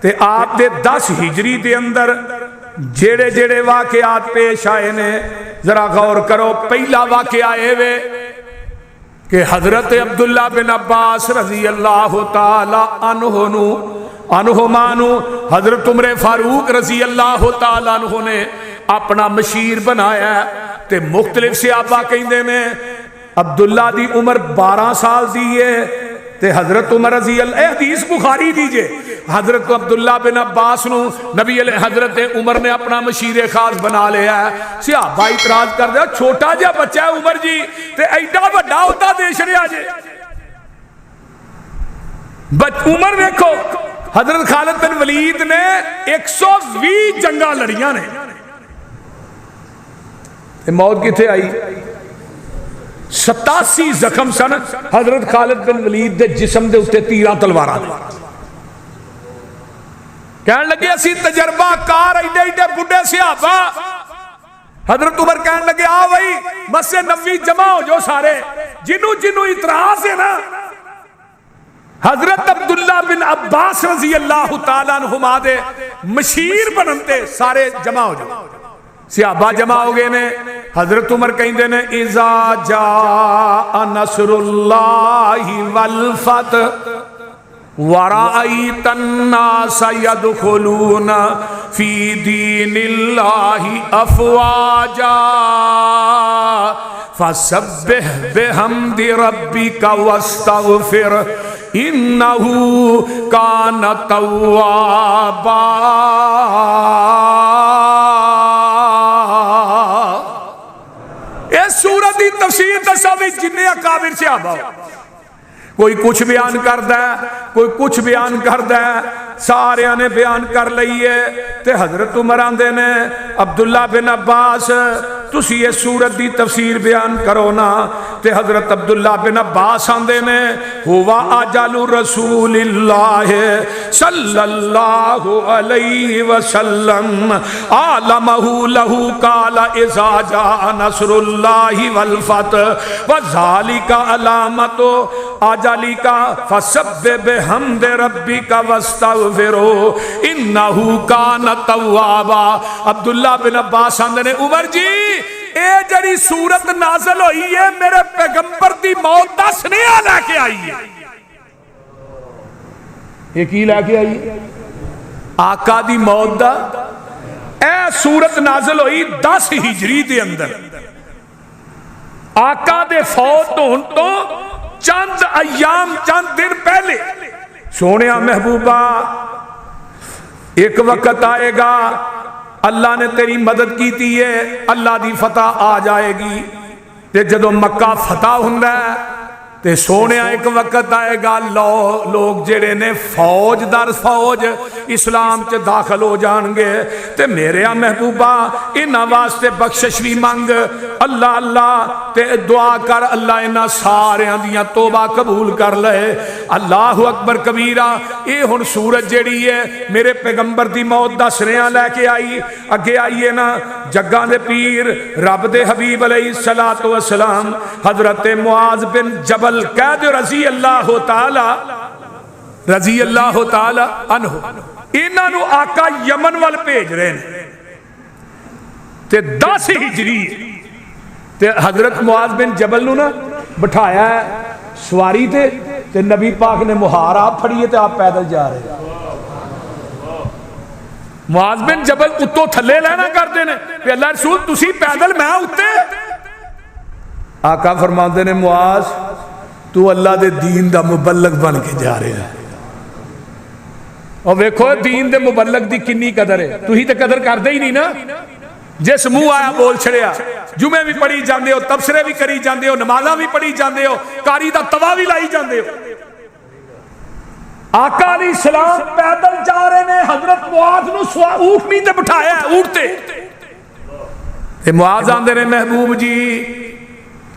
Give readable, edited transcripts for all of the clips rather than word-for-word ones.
تے آپ دے 10 ہجری دے اندر جیڑے جیڑے واقعات پیش آئے نے ذرا غور کرو. پہلا واقعہ آئے وے کہ حضرت عبداللہ بن عباس رضی اللہ تعالی عنہما حضرت عمر فاروق رضی اللہ تعالی عنہ نے اپنا مشیر بنایا تے مختلف صحابہ کہندے نے عبداللہ دی عمر 12 سال دی ہے تے حضرت عمر رضی اللہ حدیث بخاری دیجئے حضرت عبداللہ بن عباس نو نبی علیہ حضرت عمر نے اپنا مشیر خاص بنا لیا ہے. صحابہ اعتراض کر دیا چھوٹا جا بچہ ہے عمر جی تے ایڈا بڑا ہوتا دے چھڑیا جے. عمر دیکھو حضرت خالد بن ولید نے 120 جنگاں لڑیاں نے موت کتھے آئی 87 زخم سن حضرت خالد بن ولید دے جسم دے اتے تیراں تلواراں کہنے لگے اسی تجربہ کار ایڈے ایڈے بڑھے صحابہ. حضرت عمر کہنے لگے آ بھائی مسجد نبوی جمع ہو جو سارے جنوں اعتراض ہے نا حضرت عبداللہ بن عباس رضی اللہ تعالیٰ عنہما دے مشیر بنتے سارے جمع ہو جو. صحابہ جمع ہو گئے نے. حضرت عمر کہندے نے اذا جاء نصر اللہ والفتح ورأيت الناس يدخلون في دين الله أفواجا فسبح بحمد ربك واستغفر إنه كان توابا. اس سورت کی تفسیر دساوی جنہیں اکابر صحابہ کوئی کچھ بیان کردا ہے کوئی کچھ بیان کردا ہے سارے نے بیان کر لئیے تے حضرت عمر آندے نے عبداللہ بن عباس تسی یہ سورت دی تفسیر بیان کرو نا تے حضرت عبداللہ بن عباس آندے نے ہوا اجل رسول اللہ صلی اللہ علیہ وسلم عالمہ لہو قال اذا جاء نصر اللہ والفتح وذالک علامت اجلی کا فسبح بحمد ربک واستغفروا انہ کان توابا. عبداللہ بن عباس آندے نے عمر جی اے جڑی سورت نازل ہوئی ہے میرے پیغمبر دی موت دا سنیا لے کے آئی ہے. یہ کی لے کے آئی ہے آقا دی موت دا. اے سورت نازل ہوئی 10 ہجری دے اندر آقا دے فوت ہون تو چند ایام چند دن پہلے. سونیا محبوبہ ایک وقت آئے گا اللہ نے تیری مدد کی ہے اللہ دی فتح آ جائے گی تے جدو مکہ فتح ہوندا ہے تے سونیا ایک وقت آئے گا لوگ جڑے نے فوج در فوج اسلام چ داخل ہو جان گے تے میرے محبوبہ انہاں واسطے بخشش بھی منگ اللہ اللہ تے دعا کر اللہ انہاں ساریاں دیاں توبہ قبول کر لے. اللہ اکبر کبیرہ. اے ہن سورت جڑی ہے میرے پیغمبر دی موت دا سنیا لے کے آئی. اگے آئیے نا جگاں دے پیر رب دے حبیب علیہ الصلوۃ والسلام حضرت معاذ بن جبل قید رضی اللہ تعالی عنہ انہاں نو آقا یمن وال بھیج رہے ہیں تے 10 ہجری تے حضرت معاذ بن جبل نو نا بٹھایا ہے سواری تے نبی پاک نے مہار آپ پھڑی تے آپ پیدل جا رہے ہیں. معاذ بن جبل اتو تھلے لینا کرتے ہیں کہ اللہ رسول تسی پیدل میں اتے. آقا فرماتے نے معاذ تو اللہ دے دین دا مبلغ بن کے جا رہے ہیں. اور ویکھو دین دے مبلغ دی کنی قدر ہے. تو ہی تے قدر کر دے ہی نہیں نا. جس منہ آیا بول چھڑیا جمعے بھی پڑھی جاندے ہو تبصرے بھی کری جاندے ہو نمازاں بھی پڑھی جاندے ہو کاری دا توا بھی لائی جاندے ہو. آقا علیہ السلام پیدل جا رہے ہیں حضرت معاذ نو اونٹنی تے بٹھایا ہے اونٹ تے معاذ آندے نے محبوب جی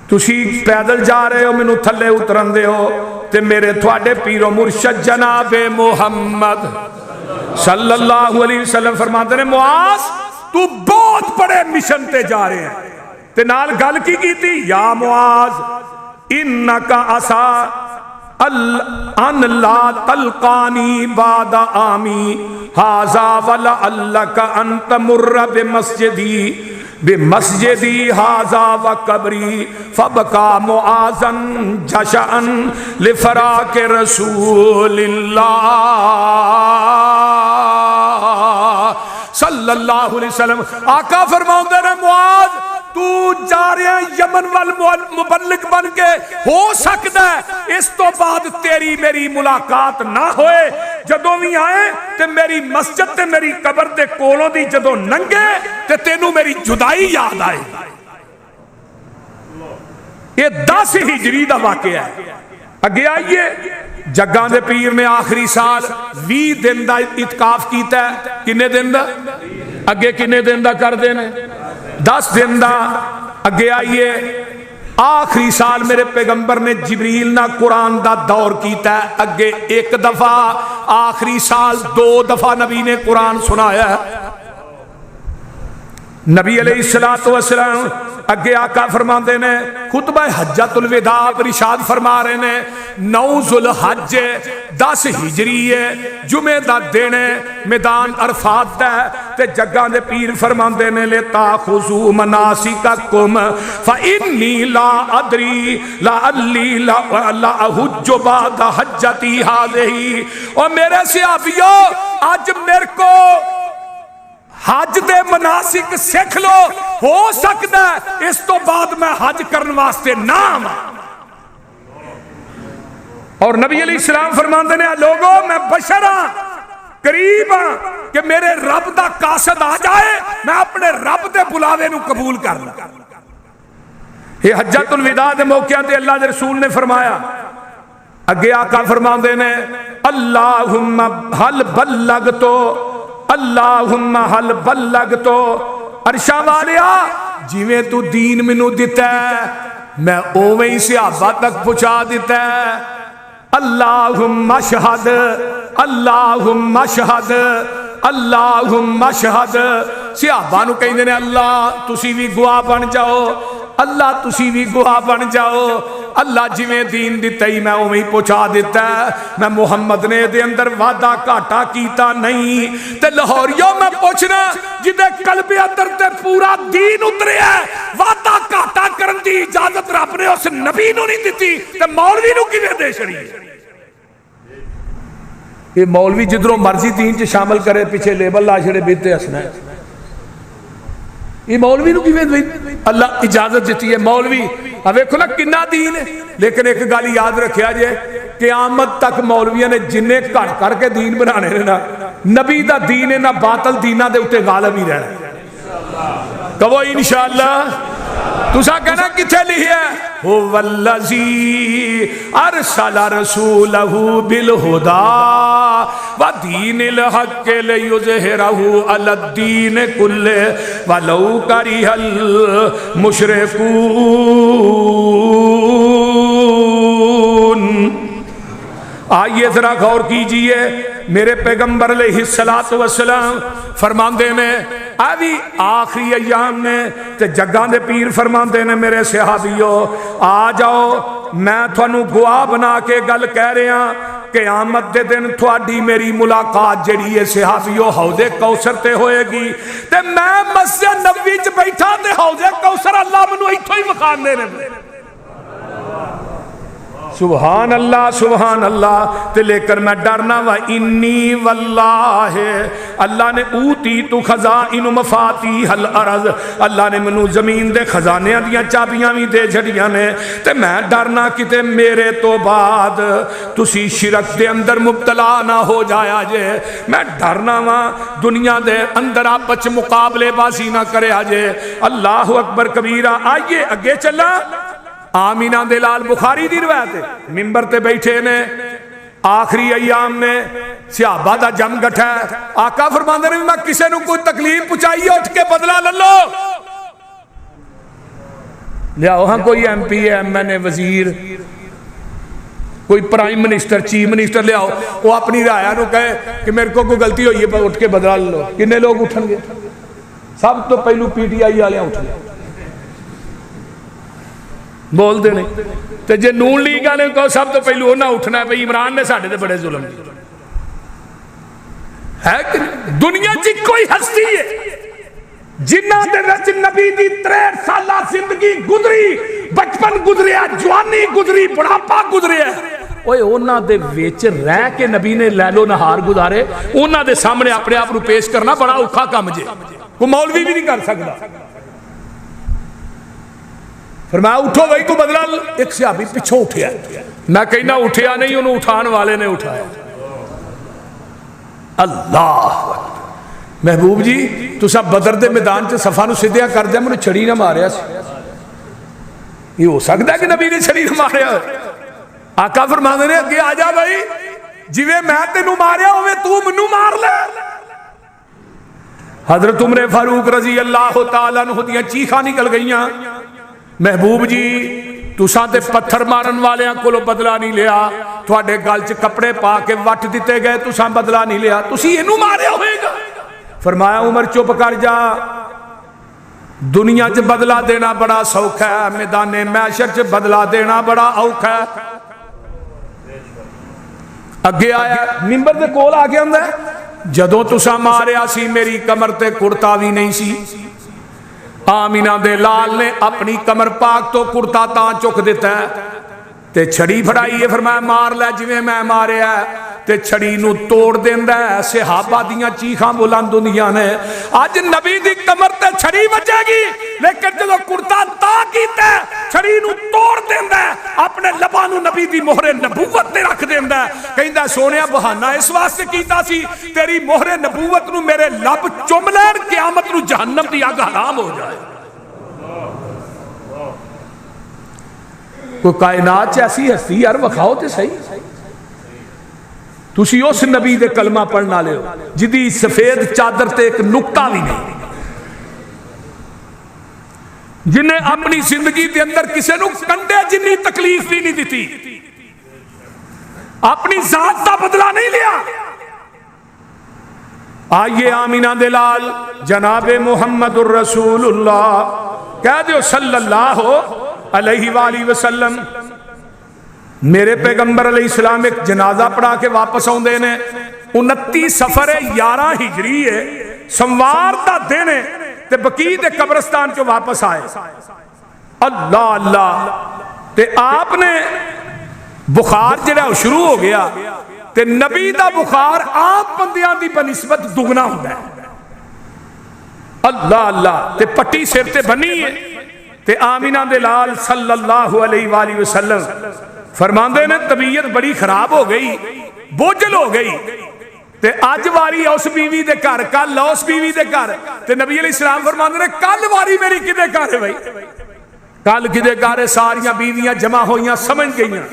تسی پیدل جا رہے ہو مینوں تھلے اترن دے ہو تے میرے تھوڑے پیر و مرشد جناب محمد صلی اللہ علیہ وسلم فرماتے ہیں معاذ تو بہت بڑے مشن تے جا رہے ہیں تے نال گل کی تھی یا معاذ انکا عصا ان لا تلقانی بعد آمی ھذا ولعلک ان تمر بمسجدی ھذا وقبری فبکا معاذا جشعا لفراق رسول اللہ صلی اللہ علیہ وسلم۔ آقا فرماؤندے نے معاذ تو جا رہے ہیں یمن والمبلغ بن کے، ہو سکتا ہے اس تو بعد تیری میری ملاقات نہ ہوئے، جدوں بھی آئے تے میری مسجد تے میری قبر تے کولوں دی جدوں ننگے تے تینوں میری جدائی یاد آئے۔ یہ 10 ہجری دا واقعہ ہے۔ اگے آئیے، جگاں دے پیر نے آخری سال 20 دن دا اعتکاف کیتا ہے۔ کنے دن دا؟ اگے کنے دن دا کر دینے؟ 10 دن دا۔ اگے آئیے، آخری سال میرے پیغمبر نے جبریل نہ قرآن دا دور کیتا ہے۔ اگے 1 دفعہ، آخری سال 2 دفعہ نبی نے قرآن سنایا ہے۔ نبی علیہ السلام اگے آقا فرماندے نے خطبہ حجۃ الوداع ارشاد فرما رہے نے 9 ذوالحج 10 ہجری ہے، جمعہ دا دن ہے، میدان عرفات دا ہے تے جگاں دے پیر فرماندے نے لتاخذوا مناسککم فانی لا ادری لعلی لا احج بعد حجتی ہذہ۔ اور میرے صحابیوں، آج میرے کو حج دے مناسک سکھ لو، ہو سکتا ہے اس تو بعد میں حج کرنے واسطے نہ آواں۔ اور نبی علیہ السلام فرماندے نے لوگوں میں بشر ہاں، قریب ہاں کہ میرے رب دا قاصد آ جائے، میں اپنے رب دے بلاوے نو قبول کر لوں۔ یہ حجۃ الوداع دے موقع تے اللہ دے رسول نے فرمایا، اگے آقا فرماندے نے اللہم حل بلغتو، اللہم حل بلغتو، عرشاں والیا جویں تو دین مینوں دتا ہے میں اوویں ہی صحابہ تک پہنچا دیتا ہے۔ اللہم اشہد، اللہم اشہد، اللہم اشہد۔ صحابہ نو کہندے نے اللہ تسی بھی گواہ بن جاؤ، اللہ تسی بھی گواہ بن جاؤ، اللہ جویں دین دیتا ہی میں اویں پہنچا دیتا ہے۔ میں محمد نے دے اندر وعدہ گھاٹا کیتا نہیں۔ تے لاہوریوں میں پوچھنا جدے قلب اندر تے پورا دین اترے ہے، وعدہ گھاٹا کرن دی اجازت رب نے اس نبی نو نہیں دیتی تے مولوی نو کیویں دے چھڑی؟ یہ مولوی جدروں مرضی دین چ شامل کرے پیچھے لیبل لا چھڑے بیتے ہسنا ہے۔ یہ مولوی نو کیویں اللہ اجازت دیتی ہے؟ مولوی ویکھو نا کنا دین ہے، لیکن ایک گل یاد رکھیا جے قیامت تک مولویاں نے جنے گھٹ کر کے دین بنانے نے نا، نبی دا دین ہے نہ باطل دیناں دے اوتے غالب ہی رہنا۔ کہو انشاءاللہ۔ تسا کہنا کتھے لکھیا ہے؟ هو الذی ارسل رسولہ بالہدی ودین الحق لیظہرہ علی الدین کلہ ولو کرہ المشرکون۔ آئیے ذرا غور کیجئے، میرے پیغمبر علیہ السلام فرماندے نے ابھی آخری ایام نے تے جگاں دے پیر فرماندے نے میرے صحابیوں آ جاؤ، میں تھانوں گواہ بنا کے گل کہہ رہے ہاں، قیامت دے دن تھوڑی میری ملاقات جڑی ہے صحابیوں حوض کوثر تے ہوئے گی، تے میں مسجد نبوی چ بیٹھا تے حوض کوثر اللہ منو ایتھوں ہی مکھاندے نے۔ سبحان اللہ سبحان اللہ۔ تے لے کر میں ڈرنا وا انی واللہ اللہ نے اوتی تو خزائن مفاتیح الارض، اللہ نے منو زمین دے خزانیاں دیاں چابیاں بھی دے جھڑیاں نے، تے میں ڈرنا کتے میرے تو بعد تسی شرک دے اندر مبتلا نہ ہو جایا جے، میں ڈرنا وا دنیا دے اندر آپس مقابلے بازی نہ کرے آجے۔ اللہ اکبر کبیرہ۔ آئیے اگے چلا۔ آمینہ دلال بخاری دی روایت ہے، ممبر تے بیٹھے نے آخری ایام میں صحابہ دا جم گٹھا ہے، آقا فرماندے نے میں کسے نو کوئی تکلیف پہنچائی اٹھ کے بدلہ للو، لیاؤ ہاں کوئی ایم پی ہے، ایم این اے، وزیر، کوئی پرائم منسٹر، چیف منسٹر لیاؤ، وہ اپنی رعایا نو کہے کہ میرے کو کوئی غلطی ہوئی ہے اٹھ کے بدلہ للو، کنے لوگ اٹھن گے؟ سب تو پہلو پی ٹی آئی والے اٹھ گئے، بول دے تے جے نون لیگ والے کو سب تو پہلو انہاں اٹھنا ہے بھئی عمران نے ساڈے تے بڑے ظلم ہے کہ دنیا چ کوئی ہستی ہے جنہ دے وچ نبی دی 63 سالہ زندگی گزری، بچپن گزریا، جوانی گزری، بڑھاپا گزریا، اوے انہاں دے وچ رہ کے نبی نے لیلو نہار گزارے، انہاں دے سامنے اپنے آپ نو پیش کرنا بڑا اوکھا کم جے، کوئی مولوی بھی نہیں کر سکتا۔ فرمایا اٹھو بھائی کو بدلہ، ایک صحابی پیچھے اٹھیا، میں کہنا اٹھیا نہیں، انہوں اٹھان والے نے اٹھایا۔ اللہ محبوب جی تسا بدر دے میدان چ صفا نو سدھیا کر دیا، مجھے چھڑی نہ ماریا سی، یہ ہو سکتا ہے کہ نبی نے چھڑی نہ ماریا؟ آقا فرماندے نے اگے آ جا بھائی، جویں میں تینوں ماریا ہوئے تو منوں مار لے۔ حضرت عمر فاروق رضی اللہ تعالیٰ عنہ دیاں چیخاں نکل گئیاں، محبوب جی تساں تے پتھر مارن والیاں کولو بدلہ نہیں لیا، تواڈے گل چ کپڑے پا کے وٹ دتے گئے، تساں بدلہ نہیں لیا، تسی اینوں ماریا ہوئے گا۔ فرمایا عمر چپ کر جا، دنیا چ بدلہ دینا بڑا سوکھا ہے، میدان محشر چ بدلہ دینا بڑا اوکھا ہے۔ اگے آیا منبر دے کول آ کے آندا ہے جدوں تساں ماریا سی میری کمر تے کرتا بھی نہیں سی، آمینہ دے لال نے اپنی کمر پاک تو کرتا تاں چک دیتا ہے تے چھڑی پھڑائی ہے، فرمایا مار لے جویں میں ماریا ہے، تے چھڑی نو توڑ دیندا ہے۔ صحابہ دیاں چیخاں بلند ہوندیاں نے، اج نبی دی کمر تے چھڑی بجے گی، لیکن جدوں کرتا تا کیتا ہے چھڑی نو توڑ دیندا ہے، اپنے لباں نو نبی دی مہر نبوت تے رکھ دیندا ہے، کہندا سونیا بہانہ اس واسطے کیتا سی تیری مہر نبوت نو میرے لب چم لین، قیامت نو جہنم دی اگ حرام ہو جائے۔ کوئی کائنات ایسی ہستی یار وکھاؤ تے صحیح، تسی اس نبی دے کلمہ پڑھنا لے ہو جدی سفید چادر تے ایک نکتہ بھی نہیں، جنہیں اپنی زندگی دے اندر کسے نو کنڈے جنی تکلیف بھی نہیں دیتی، اپنی ذات دا بدلہ نہیں لیا۔ آئیے آمینہ دلال جناب محمد الرسول اللہ کہہ دیو صلی اللہ علیہ وآلہ وسلم، میرے پیغمبر علیہ السلام ایک جنازہ پڑھا کے واپس آؤں دینے، 29 سفر 11 ہجری ہے، سموار دا دینے تے بقیع دے قبرستان چو واپس آئے، اللہ اللہ تے آپ نے بخار جڑا شروع ہو گیا تے نبی دا بخار آپ بندیاں دی بنسبت دگنا ہوتا ہے، اللہ اللہ تے پٹی سر تے بنی ہے تے آمینہ دلال صلی اللہ علیہ وآلہ وسلم فرماندے نے طبیعت بڑی خراب ہو گئی، بوجھل ہو گئی، تے آج واری اس بیوی دے گھر، کل اس بیوی دے گھر، تے نبی علیہ السلام فرماندے نے کل واری میری کدے گھر ہے بھائی، کل کدے گھر ہے، ساریاں بیویاں جمع ہوئیاں سمجھ گئیاں،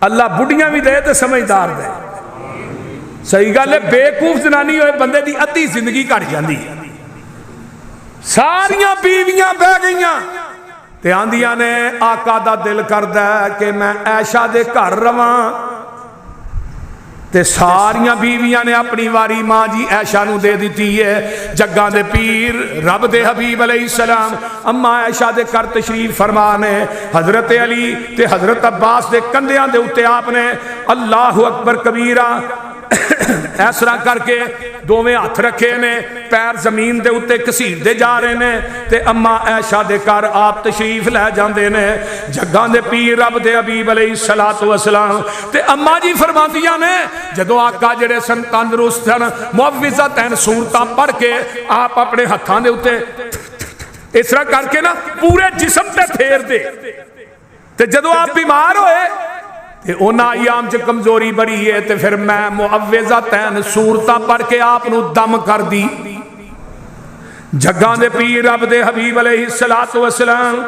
اللہ بڑھیاں بھی دے تے سمجھدار دے، صحیح گل ہے، بیوقوف زنانی ہوئے بندے دی ادھی زندگی کٹ جاندی، ساریاں بیویاں بہ گئیاں تے آندیاں نے آقا دا دل کردا ہے کہ میں عائشہ دے گھر رواں، تے ساریاں بیویاں نے اپنی واری ماں جی عائشہ نو دے دیتی ہے۔ جگاں دے پیر رب دے حبیب علیہ السلام اما عائشہ دے گھر تشریف فرمانے، حضرت علی تے حضرت عباس دے کندھیاں دے اوتے آپ نے اللہ اکبر کبیرہ ایسرا کر کے دوویں ہاتھ رکھے نے، پیر زمین دے اوتے کسیر دے جا رہے نے، تے اما عائشہ دے گھر آپ تشریف لے جاندے نے، جگاں دے پیر رب دے حبیب علیہ السلام تے اما جی فرماندیاں نے جدوں آقا جڑے سن تندرست سن معوذتین سورتاں پڑھ کے آپ اپنے ہتھاں دے اوتے اسرا کر کے نا پورے جسم تے پھیر دے، تے جدوں آپ بیمار ہوئے تے اونا ایام چ کمزوری بڑی ہے تے پھر میں معوذتین سورتاں پڑھ کے آپ نو دم کر دی۔ جگاں دے پیر رب دے حبیب علیہ السلام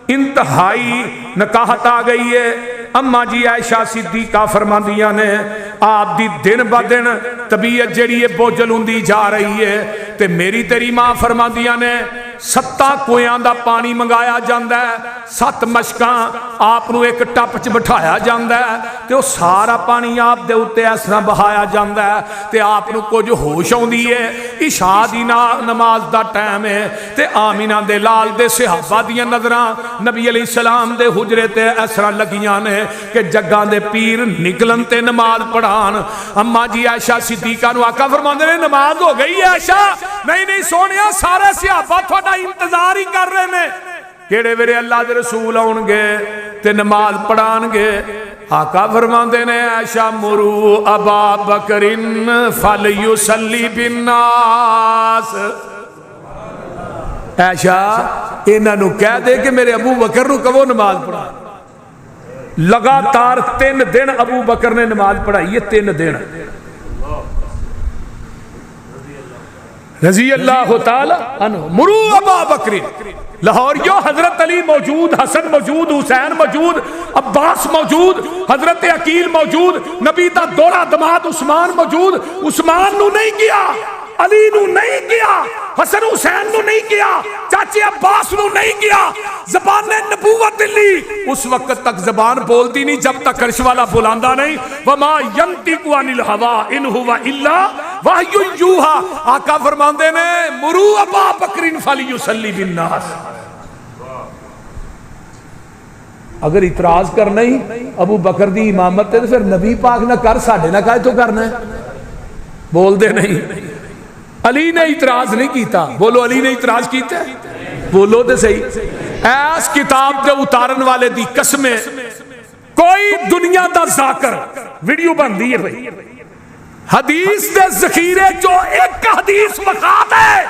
انتہائی نکاہت آ گئی ہے، اما جی عائشہ صدیقہ فرماندیاں نے آپ دی دن با دن طبیعت جڑی ہے بوجھل ہوندی جا رہی ہے، تے میری تیری ماں فرماندیاں نے 7 کویاں دا پانی منگایا جاندا ہے, 7 مشکاں آپ نو ایک ٹپ چ بٹھایا جاندا ہے تے وہ سارا پانی آپ دے اوتے اس طرح بہایا جاندا ہے تے آپ نو کچھ ہوش آوندی ہے. عشاء دی نماز دا ٹائم ہے تے آمینہ دے لال دے صحابہ دیاں نظراں نبی علیہ السلام دے حجرے تے اس طرح لگیاں نے کہ جگاں دے پیر نکلن تے نماز پڑھان. اما جی عائشہ صدیقہ نو آقا فرماندے نے نماز ہو گئی ہے عائشہ؟ نہیں سونیا, سارے صحابہ تھوڑا انتظار ہی کر رہے ہیں کیڑے ویلے اللہ دے رسول آن گے تے نماز پڑھان گے. آقا فرماندے نے عائشہ مرو ابا بکر فلیصلی بالناس. عائشہ انہاں نو کہہ دے کہ میرے ابو بکر نو کہو نماز پڑھا. لگاتار 3 دن ابو بکر نے نماز پڑھائی ہے, 3 دن. رضی اللہ تعالی عنہ. مرو ابا بکر, لاہوریو حضرت علی موجود, حسن موجود, حسین موجود, عباس موجود, حضرت عقیل موجود, نبی دا دوڑا دماد عثمان موجود. عثمان نو نہیں کیا, علی نو نہیں کیا, حسن حسین نو نہیں کیا, چاچے عباس نو نہیں کیا. زبان نبوت لی اس وقت تک زبان بولتی نہیں جب تک عرش والا بلاندا نہیں. وما ينطق عن الهوى ان هو الا وحی یوحى. آقا فرماندے نے مرو ابا بکر فلیصلی بالناس. اگر اعتراض کرنا ہی ابو بکر دی امامت ہے تو پھر نبی پاک نہ کر, ساڈے نہ کہے تو کرنا ہے. بول دے نہیں. علی نے اعتراض نہیں کیتا, بولو علی نے اعتراض کیتا ہے, بولو دے صحیح. ایس کتاب دے اتارن والے دی قسمیں کوئی دنیا دا ذاکر ویڈیو بن دی ہے بھئی حدیث دے ذخیرے جو ایک حدیث مخاط ہے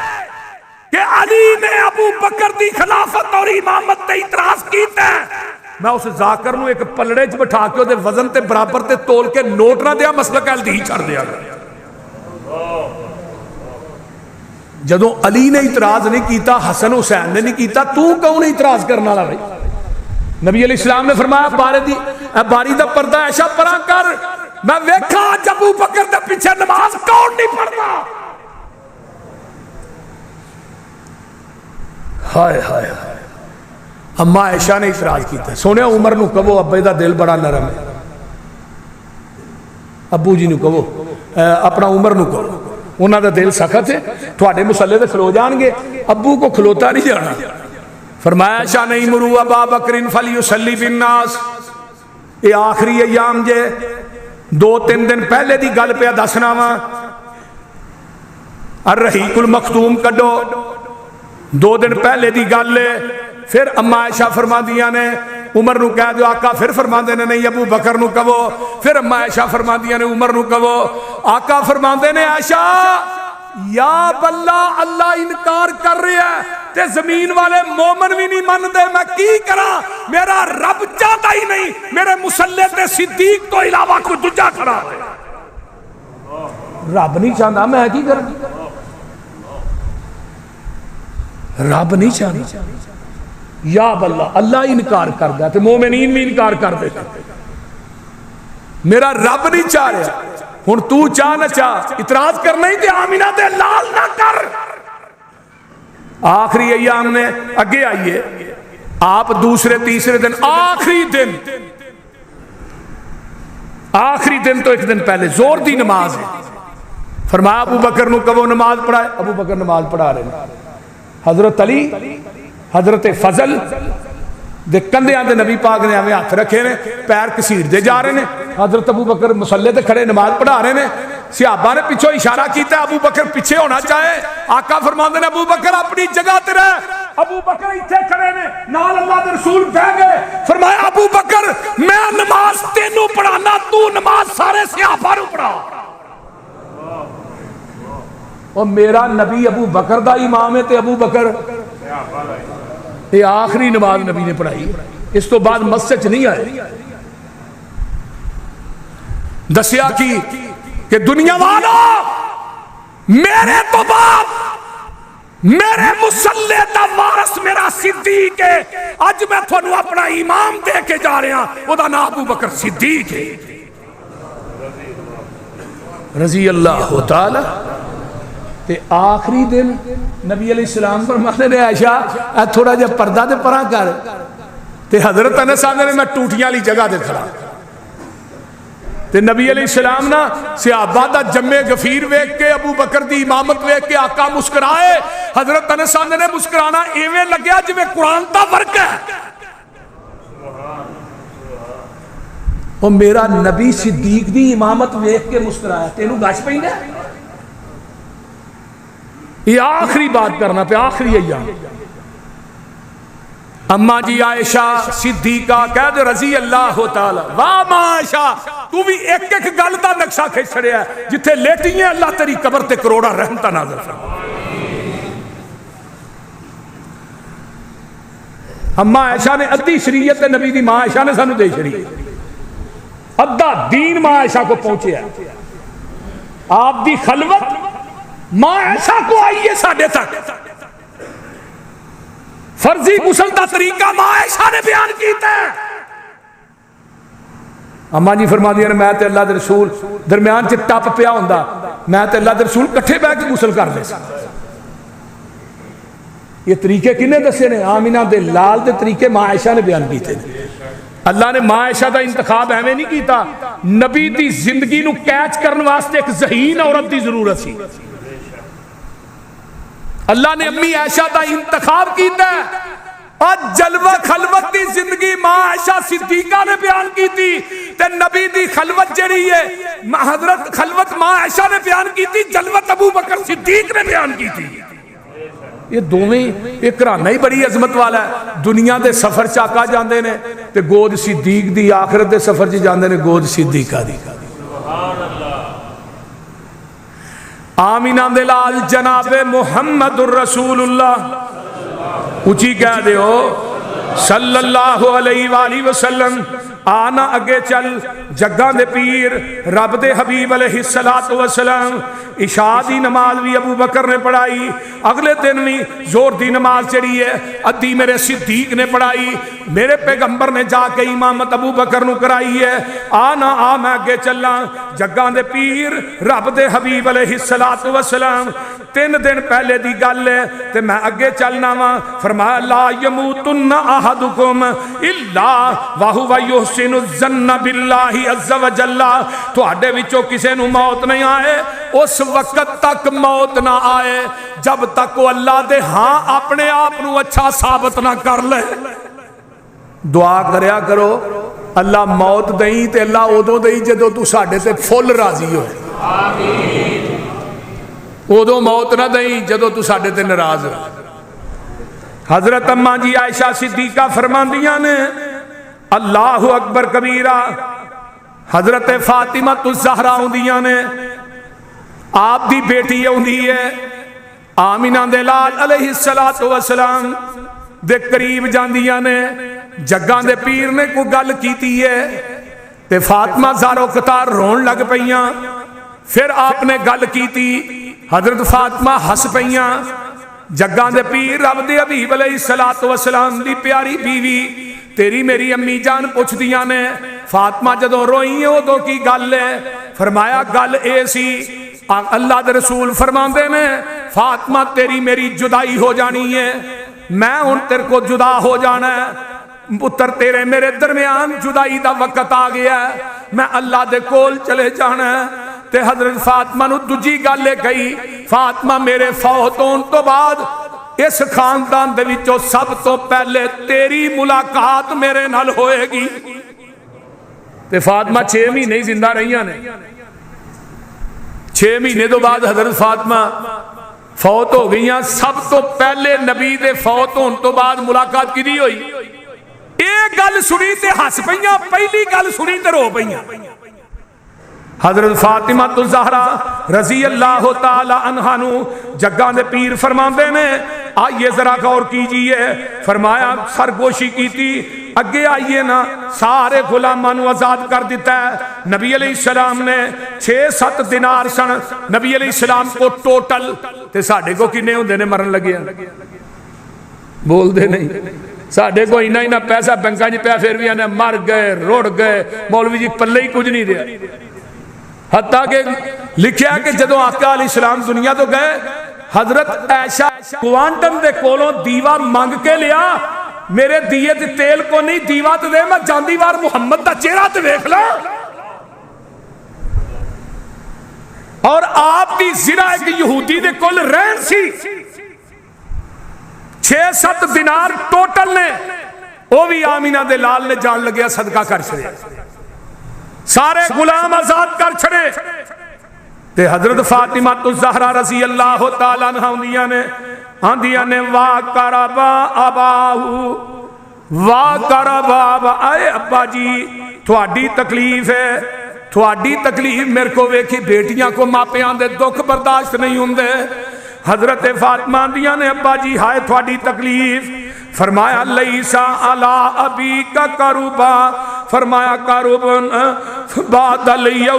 کہ علی نے ابو بکر دی خلافت اور امامت تے اعتراض کیتا ہے, میں اس ذاکر نو ایک پلڑے چ بٹھا کے دے وزن تے برابر تے تول کے نوٹ نہ دیا, مسئلہ کہل دی چھڑ دیا. جدو علی نے اعتراض نہیں کیتا, حسن حسین نے نہیں کیتا, تو کون اعتراض کرنا لا بھائی؟ نبی علیہ السلام نے فرمایا باری دا پردہ ایشا پرا کر, میں ویکھا جب ابو بکر دے پیچھے نماز کون نہیں پڑھتا. ہائے ہائے ہائے. اما عائشہ نے اعتراض کیتا, سونے عمر نو کہو ابے دا دل بڑا نرم ہے, ابو جی نو کہو, اپنا عمر نو کہو, انہاں دا دل سخت ہے, تھوڑے مسلے تے کھلو جان گے, ابو کو کھلوتا نہیں جانا. فرمایا عائشہ نہیں مرو ابا بکر فلیصلی بالناس. یہ آخری ایام جے 2-3 دن پہلے دی گل پہ دسنا وا. الرحیق المختوم کڈو, 2 دن پہلے دی گل ہے. پھر اما عائشہ فرما دیا نے عمر نو کہہ دو. آقا پھر فرما دے نے نہیں ابو بکر نو کہو. پھر اما عائشہ فرما دیا نے عمر نو کہو. آقا فرما دے نے عائشہ یا بلہ اللہ انکار کر رہے ہیں تے زمین والے مومن بھی نہیں من دے, میں کی کرا, میرا رب چاہتا ہی نہیں میرے مسلح تے صدیق تو علاوہ کوئی دوجا کھڑا ہے. رب نہیں چاہتا, میں کی کرا, رب نہیں چاہتا. یا بلہ اللہ انکار کر دیا تو مومنین بھی انکار کر دیتے. میرا رب نہیں چاہ رہا, ہن تو چاہ نہ چاہ, اعتراض کرنا ہی تے آمینہ دے لال نہ کر. آخری ایام نے اگے آئیے, آپ دوسرے تیسرے دن آخری دن تو 1 دن پہلے زور دی نماز ہے. فرمایا ابو بکر نو کہو نماز پڑھائے. ابو بکر نماز پڑھا رہے ہیں. حضرت علی حضرت فضل دے کندھیاں تے نبی پاک نے ہمیں ہاتھ رکھے نے, پیر کسیر دے جا رہے ہیں. حضرت ابو بکر مصلے تے کھڑے نماز پڑھا رہے ہیں. صحابہ نے پیچھے اشارہ کیتا ہے ابو بکر پیچھے ہونا چاہے. آقا فرماندے نے ابو بکر اپنی جگہ تے رہ. ابو بکر ایتھے کھڑے نے, نال اللہ دے رسول بیٹھ گئے. فرمایا ابو بکر میں نماز تینوں پڑھانا, تو نماز سارے صحابہ نو پڑھا. اور میرا نبی ابو بکر دا امام ہے تے ابو بکر یہ آخری نماز نبی نے پڑھائی, اس تو بعد مسجد نہیں آئے. دسیا کی کہ دنیا والوں میرے تو بعد میرے مسلح دا وارث میرا صدیق ہے. اج میں تھانوں اپنا امام دے کے جا رہا, او دا نام ابو بکر صدیق ہے رضی اللہ تعالی تے آخری دن نبی علیہ السلام فرماتے نے عائشہ تھوڑا جا پردہ دے پرا کر تے حضرت انس آندے نے میں ٹوٹیاں والی جگہ دے کھڑا تے نبی علیہ السلام نا صحابہ دا جمع غفیر ویکھ کے ابو بکر دی امامت ویکھ کے آقا مسکرائے. حضرت انس آندے نے مسکرانا ایویں لگیا جویں قرآن دا ورق ہے. اور میرا نبی صدیق دی امامت ویکھ کے مسکرایا. تینوں گش پیندا یہ آخری بات کرنا پہ آخری ایام. اما جی عائشہ صدیقہ کہہ دے رضی اللہ تعالی. واہ ماں عائشہ تو بھی ایک ایک گل دا نقشہ کھینچ چھڑیا ہے. جتھے لیٹی ہیں اللہ تیری قبر تے کروڑا رحمتہ نازل فرما. اما عائشہ نے ادھی شریعت نبی دی ماں عائشہ نے سانو دے شریعت ادھا دین ماں عائشہ کو پہنچے ہے. آپ دی خلوت ماں عائشہ کو آئی ہے ساڑھے تک. فرضی غسل دا طریقہ ماں عائشہ نے بیان کیتا ہے. اما جی فرما دیا میں تے اللہ دے رسول درمیان چ ٹپ پیا ہوندا میں تے اللہ دے رسول کٹھے بیٹھ کے غسل کر دے سا. یہ طریقے کنے دسے نے؟ آمینہ دے لال دے طریقے ماں عائشہ نے بیان کیتے ہیں. اللہ نے ماں عائشہ دا انتخاب ایویں نہیں کیتا. نبی دی زندگی نو کیچ کرن واسطے ایک ذہین عورت دی ضرورت سی. اللہ نے امی عائشہ دا انتخاب کیتا ہے. اور جلوہ خلوت دی زندگی ماں عائشہ صدیقہ نے بیان کی تھی تے نبی دی خلوت جڑی ہے حضرت خلوت ماں عائشہ نے بیان کی تھی. جلوت ابو بکر صدیق نے بیان کی تھی. یہ دوویں ایک گھرانہ ہی بڑی عظمت والا ہے. دنیا دے سفر چاکا جاندے نے تے گود صدیق دی. آخرت دے سفر چ جاندے نے گود صدیقہ دی. آمینہ دلال جناب محمد الرسول اللہ اچھی کہہ دے ہو صلی اللہ علیہ وآلہ وسلم. آنا اگے چل جگہ دے پیر رب دے حبیب علیہ السلام. عشاء دی نماز بھی ابو بکر نے پڑھائی. اگلے دن بھی زور دی نماز چڑھی ہے ادھی میرے صدیق نے پڑھائی. میرے پیغمبر نے جا کے امامت ابو بکر نو کرائی ہے. آنا آ میں اگے چلا جگہ دے پیر رب دے حبیب علیہ السلام. 3 دن پہلے دی گل ہے تے میں اگے چلنا وا. فرمایا لا یموتن احدکم الا وہو یحسن الظن باللہ عز وجل. تواڈے وچوں کسے نو موت نہیں آئے اس وقت تک موت نہ آئے جب تک وہ اللہ دے ہاں اپنے آپ نو اچھا ثابت نہ کر لے. دعا کریا کرو اللہ موت دئی تے اللہ ادو دئی جدو تو ساڈے تے فل راضی ہوئے. آمین. ادو موت نہ دئی جدو تو ساڈے تے ناراض ہو. حضرت اما جی عائشہ صدیقہ فرماندیاں نے اللہ اکبر کبیرہ. حضرت فاطمہ الزہرا ہوندیاں نے آپ دی بیٹی ہوندی ہے آمینہ دے لال علیہ السلام دے قریب جاندیاں نے. جگہ دے پیر نے کو گل کیتی ہے تے فاطمہ زارو قطار رون لگ پئیاں. پھر آپ نے گل کیتی حضرت فاطمہ ہس پئیاں. جگہ دے پیر رب دے حبیب علیہ السلام دی پیاری بیوی تیری میری امی جان پوچھ دیاں نے فاطمہ جدوں روئی ہے ادو کی گل ہے. فرمایا گل اے سی اللہ دے رسول فرماندے نے فاطمہ تیری میری جدائی ہو جانی ہے. میں ان تیرے کو جدا ہو جانا ہے. پتر تیرے میرے درمیان جدائی دا وقت آ گیا ہے. میں اللہ دے کول چلے جانا ہے. تے حضرت فاطمہ نو دوجی گل لے گئی فاطمہ میرے فوت ہون تو بعد اس خاندان دے وچوں سب تو پہلے تیری ملاقات میرے نال ہوئے گی. تے فاطمہ 6 مہینے زندہ رہیاں نے. 6 مہینے تو بعد حضرت فاطمہ فوت ہو گئیاں. سب تو پہلے نبی دے فوت ہون تو بعد ملاقات کی دی ہوئی. ایک گل سنی تے ہس پئیاں. پہلی گل سنی تے رو پئیاں. حضرت فاطمہ الزہرا رضی اللہ تعالی عنہا نو جگہ دے پیر فرماندے نے آئیے ذرا غور کیجئے. فرمایا سرگوشی کی تھی اگے آئیے نا سارے غلاماں نو آزاد کر دیتا ہے. نبی علیہ السلام نے 6-7 دینار سن نبی علیہ السلام کو ٹوٹل. تے ساڑھے کو کنے ہوندے نے مرن لگے بول دے نہیں. ساڑھے کو ہی نہ پیسہ بینکاں جی پیا پھر بھی آنے مر گئے روڑ گئے. مولوی جی پلے ہی کچھ نہیں دیا. حتیٰ کہ لکھیا کہ جدو آقا علیہ السلام دنیا تو گئے حضرت عائشہ کوانٹم دے کولوں دیوا مانگ کے لیا میرے دیے تے تیل کو نہیں دیوا تے دے میں جاندی وار محمد دا چہرہ تے دیکھ لا اور آپ دی زنا ایک یہودی دے کول رہن سی 6-7 دینار ٹوٹل نے وہ بھی آمینہ دے لال نے جان لگیا صدقہ کر چھڑے سارے غلام آزاد کر چھڑے تے حضرت فاطمہ الزہرا رضی اللہ تعالیٰ عنہ آندیاں نے وا کربا اباہو وا کربا اے ابا جی تھوڑی تکلیف ہے تھوڑی تکلیف میرے کو ویکھی بیٹیاں کو ماپیاں دے دکھ برداشت نہیں ہوندے حضرت فاطمہ آندیاں نے ابا جی ہائے تھوڑی تکلیف فرمایا لیسا علی ابی کا کروبا فرمایا کروبن بعد الیوم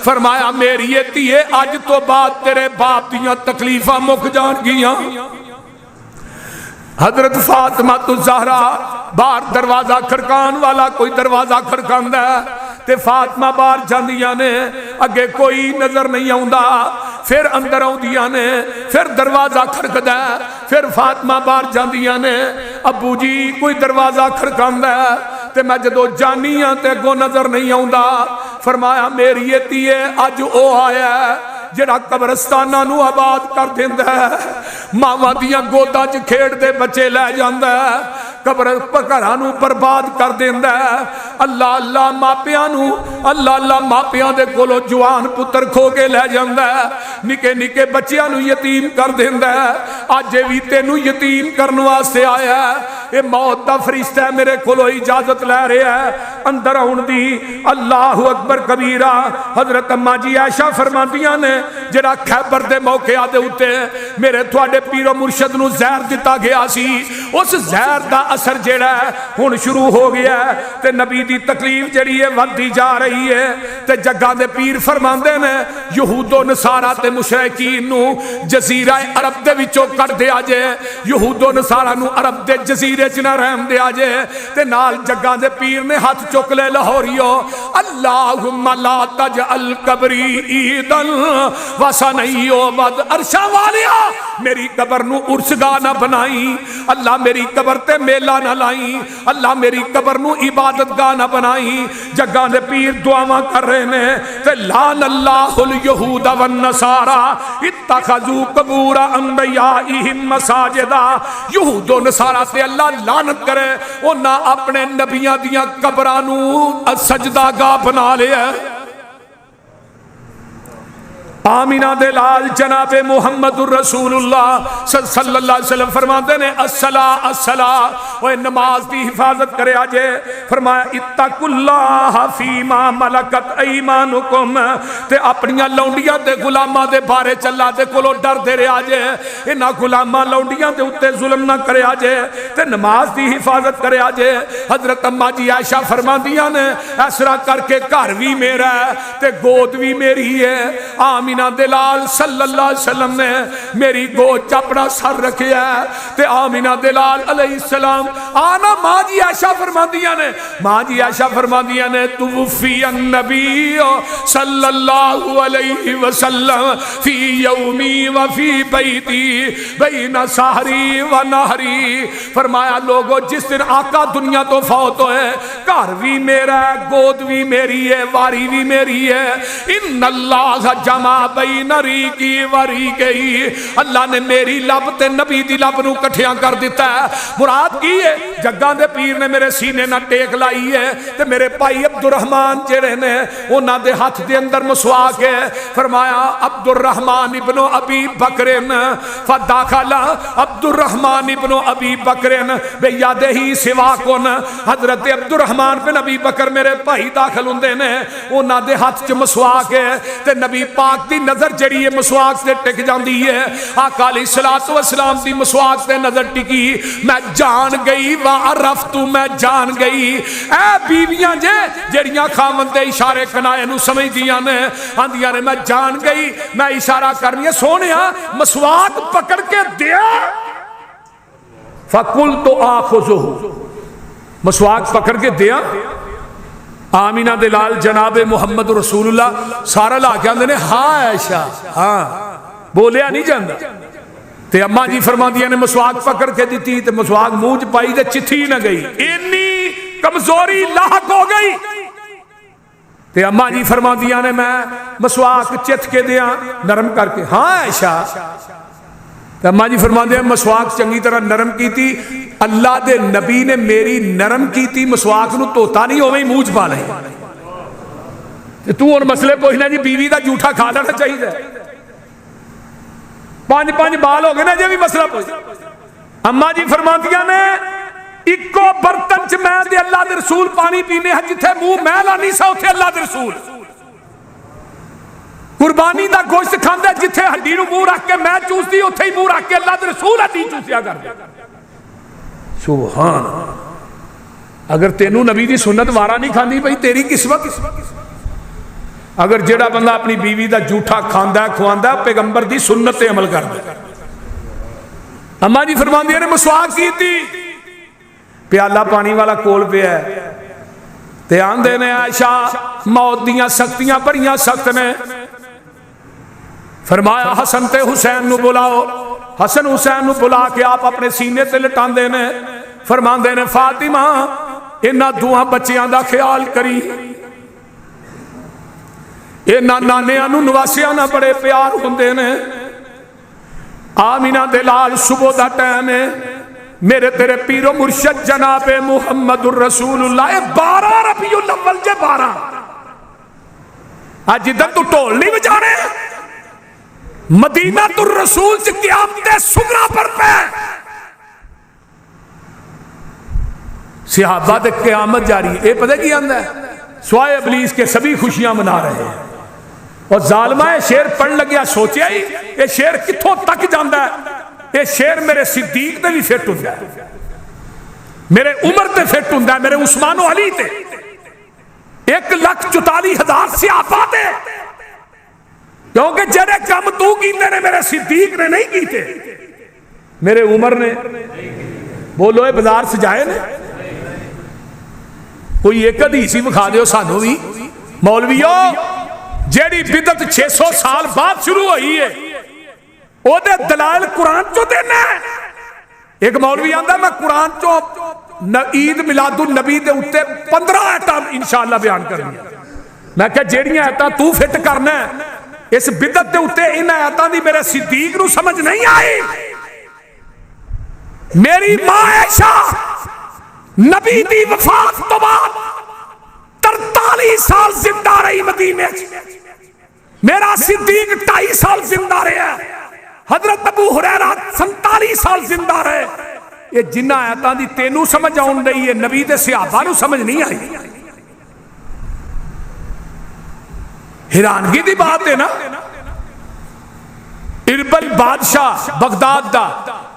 فرمایا میری تیے آج تو بعد تیرے باپ دیاں تکلیفہ مک جان گیاں حضرت فاطمہ الزہرا باہر دروازہ کھڑکان والا کوئی دروازہ کھڑکان دے تے فاطمہ باہر جاندیاں نے اگے کوئی نظر نہیں آؤندا پھر اندر آؤندیاں نے پھر دروازہ کھڑک دے پھر فاطمہ باہر جاندیاں نے ابو جی کوئی دروازہ کھڑکان دے تے میں جدو جانی ہاں تے گو نظر نہیں آؤندا فرمایا میری تیے اج او آیا ہے جڑا قبرستانہ نو آباد کر دیندہ ہے ماما دیاں گودا چ کھیڑ دے بچے لے جاندہ ہے قبر پکرانو برباد کر دیندہ ہے اللہ اللہ ماپیانو اللہ اللہ ماپیان دے کولو جوان پتر کھو کے لے جاندہ ہے نکے نکے بچیانو یتیم کر دیندہ ہے آجے بھی تینو یتیم کرنوا سے آیا ہے اے موت دا فرشتہ ہے میرے کولو اجازت لے رہے ہیں اندر آن دی اللہ اکبر کبیرہ حضرت اماں جی عائشہ فرماندیاں نے جڑا خیبر دے موقع آدھے ہوتے میرے تھوڑے پیر و مرشد نو زہر دیتا گیا سی اس زہر دا اثر جڑا ہے ہون شروع ہو گیا ہے تے نبی دی تکلیف جڑی ہے ودی جا رہی ہے تے جگہ دے پیر فرماندے نے یہود و نصارہ تے مشرکین نو جزیرہ عرب دے وچوں کٹ دیا جے یہود و نصارہ نو عرب دے جزیرے چنا رحم دیا جے تے نال جگہ دے پیر نے ہاتھ چک لے لاہوریو اللہم لا تجعل قبری عیدن وسنیو ود عرشہ والیا میری قبر نو عرشگاہ نہ بنائی اللہ میری قبر تے میلہ نہ لائی اللہ میری قبر نو عبادت گاہ نہ بنائی جگہ دے پیر دعاواں کر رہے ہیں تے لعن اللہ الیہود والنصارى اتخذوا قبور انبیائہم مساجدا یہود و نصارہ سے اللہ لعنت کرے انہاں اپنے نبیاں دیاں قبرانو سجدہ گاہ بنا لے آمینہ دلال جناب محمد الرسول اللہ صلی اللہ علیہ وسلم فرماتے ہیں الصلاة الصلاة وہ نماز دی حفاظت کرے آجے فرمایا اتقوا اللہ فیما ملکت ایمانکم تے اپنیاں لونڈیاں دے غلامہ دے بارے چلا دے کلو ڈر دے رہے آجے انہاں غلامہ لونڈیاں دے اتے ظلم نہ کرے آجے تے نماز دی حفاظت کرے آجے حضرت اماں جی عائشہ فرماندیاں نے ایسرا کر کے گھر بھی میرا ہے تے گود بھی میری ہے آمین دلال صلی اللہ علیہ وسلم نے میری گود اپنا سر رکھیا ہے تے آمینہ دلال علیہ السلام آنا ماں جی عائشہ فرماندیاں نے ماں جی عائشہ فرماندیاں نے توفی النبی صلی اللہ علیہ وسلم فی یومی و فی بیتی بین سحری و نہری فرمایا لوگوں جس دن آقا دنیا تو فوت ہوئے گھر بھی میرا ہے گود بھی میری ہے واری بھی میری ہے ان اللہ جمع بین ریقی و ریقی اللہ نے میری لب تے نبی دی لب نو کٹھیاں کر دیتا ہے مراد کی ہے جگہ دے پیر نے میرے سینے نہ ٹیک لائی ہے تے میرے بھائی عبد الرحمن جڑے نے انہاں دے ہاتھ دے اندر مسواک ہے فرمایا عبد الرحمن ابن ابی بکرن فداخل عبد الرحمن ابن ابی بکرن بیادہی سواکن حضرت عبد الرحمن بن ابی بکر میرے بھائی داخل ہوندے نے انہاں دے ہاتھ چ مسواک ہے تے نبی پاک دی نظر جڑی ہے مسواک سے ٹک جاندی ہے آقا علیہ الصلوۃ والسلام دی مسواک سے نظر ٹکی میں جان گئی وعرفتو میں جان گئی اے بیویاں جے جڑیاں خاوند دے اشارے کنائے نو سمجھ دیاں نے آندیاں نے میں جان گئی میں اشارہ کرنی ہے سونیا مسواک پکڑ کے دیا فقلت آخذہ مسواک پکڑ کے دیا آمینہ دے لال جناب محمد رسول اللہ سارا لا کے آندے نے ہاں عائشہ ہاں بولیا نہیں جاندہ تے اماں جی فرما دیا نے مسواک پکڑ کے دیتی تے مسواک منہ چ پائی تے چتھی نہ گئی اتنی کمزوری لاحق ہو گئی تے اماں جی فرما دیا نے میں مسواک چت کے دیا نرم کر کے ہاں عائشہ تے اماں جی فرما دیا مسواک چنگی طرح نرم کی تھی اللہ دے نبی نے میری نرم کی تھی مسواک نو توتا نہیں ہوئے منہ چ پا لے تو اور مسئلے پوچھنا جی بیوی دا جھوٹا کھا لینا چاہیے پانچ بال ہو گئے نا جی بھی مسئلہ پوچھ اماں جی فرماندیاں نے اکو برتن چ میں دے اللہ دے رسول پانی پینے ہیں جتھے منہ میں لانی سا اتھے اللہ دے رسول قربانی دا گوشت کھاندا جتھے ہڈی نو منہ رکھ کے میں چوسدی اتھے ہی منہ رکھ کے اللہ دے رسول ہڈی چوسیا کر دے سبحان اگر تینوں نبی دی سنت وارا نہیں کھاندی بھئی تیری قسمت اگر جڑا بندہ اپنی بیوی دا جھوٹا کھاندا ہے کھواندا ہے پیغمبر دی سنت تے عمل کردا اماں جی فرماندی نے مسواک کیتی پیالہ پانی والا کول پیا ہے تے آندے نے عائشہ موت دیاں سختیاں بڑیاں سخت نے فرمایا حسن تے حسین نو بلاؤ حسن حسین نو بلا کے آپ اپنے سینے تے لٹاندے نے فرماندے نے فاطمہ انہاں دوہاں بچیاں دا خیال کری اے نانیاں نو نواسیاں نہ بڑے پیار ہوندے نے آمینہ دے لال صبح دا ٹائم ہے میرے تیرے پیر و مرشد جناب محمد الرسول اللہ 12 ربیع الاول جے 12 آج جدن تو ٹول نہیں بجانے مدینہ الرسول سے قیامت صغرا پر پہ صحابہ دے قیامت جاری ہے اے پتہ کی اندر ہے سوائے ابلیس کے سبھی خوشیاں منا رہے ہیں اور ظالمہ شیر پڑھ لگیا سوچے ہی یہ شیر کتھوں تک جاندہ ہے یہ شیر میرے صدیق تے بھی فٹ ہوں ہے میرے عمر تے فٹ ہوں ہے میرے عثمان و علی تے 1,44,000 صحابہ تے کیونکہ جڑے کم تو کیتے نے میرے صدیق نے نہیں کیتے میرے عمر نے بولو اے بازار سجائے نے کوئی ایک حدیثی بکھا دیو سانو بھی مولویو جیڑی بدعت 600 سال بعد شروع ہوئی ہے او دے دلائل قرآن چو دینا ہے ایک مولوی آندہ میں قرآن چو عید میلاد النبی دے اتے 15 آیتاں انشاءاللہ بیان کرنی ہے میں کہا جیڑیاں آیتاں تو فٹ کرنا ہے اس بدعت دے اتے ان آیتاں دی میرے صدیق نو سمجھ نہیں آئی میری ماں عائشہ نبی دی وفات تو بعد 43 سال زندہ رہی مدینے میرا صدیق 2.5 سال زندہ رہے حضرت ابو ہریرہ 47 سال زندہ رہے یہ جنہ آیتاں دی تینوں سمجھ آن رہی ہے نبی دے صحابہ نو سمجھ نہیں آئی حیرانگی دی بات ہے نا اربل بادشاہ بغداد دا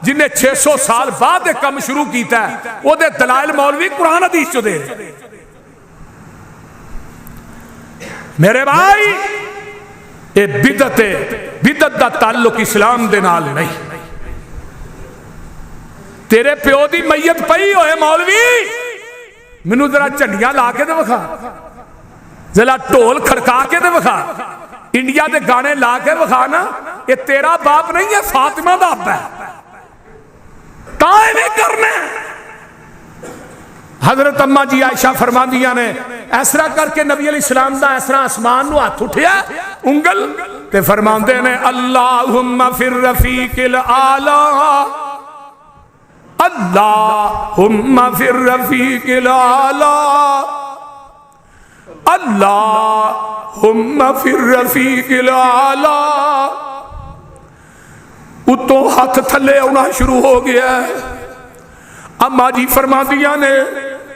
جنہیں 600 سال بعد کم شروع کیتا ہے وہ دے دلائل مولوی قرآن حدیث چو دے میرے بھائی اے بدعت دا تعلق اسلام دے نال نہیں تیرے پیو دی میت پئی ہوئے مولوی منو ذرا چنڈیاں لا کے دے بکھا ذرا ٹول کھڑکا کے دے بکھا انڈیا دے گانے لا کے بکھا نا یہ تیرا باپ نہیں ہے فاطمہ دا ابا ہے کائیں میں کرنے حضرت اماں جی عائشہ فرما دیا نے ایسرا کر کے نبی علیہ السلام دا ایسرا آسمان نو ہاتھ اٹھیا انگل تے فرماندے نے اللہم فی الرفیق الاعلی اللہم فی الرفیق الاعلی اللہم فی الرفیق الاعلی اتوں ہاتھ تھلے ہونا شروع ہو گیا ہے اماں جی فرما دیا نے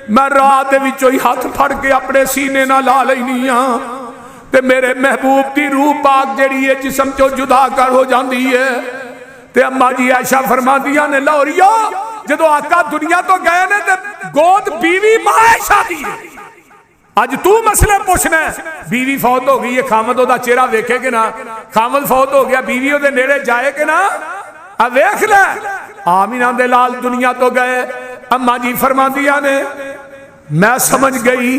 میں رات وچوں ہی ہاتھ پھڑ کے اپنے سینے نہ لا لینی ہاں تے میرے محبوب دی روح پاک جڑی ہے جسم چو جدا کر ہو جاندی ہے تے اماں جی عائشہ فرما دیا نے لاہوریو جدو آقا دنیا تو گئے نے تے گود بیوی ماں عائشہ دی ہے آج تو مسئلے پوچھنا ہے بیوی فوت ہو گئی ہے خامد دا چہرہ ویکھے کہ نا خامد فوت ہو گیا بیوی دے نیڑے جائے کہ نا اب ویکھ لے آمینہ دے لال دنیا تو گئے اماں جی فرما دیا نے میں سمجھ گئی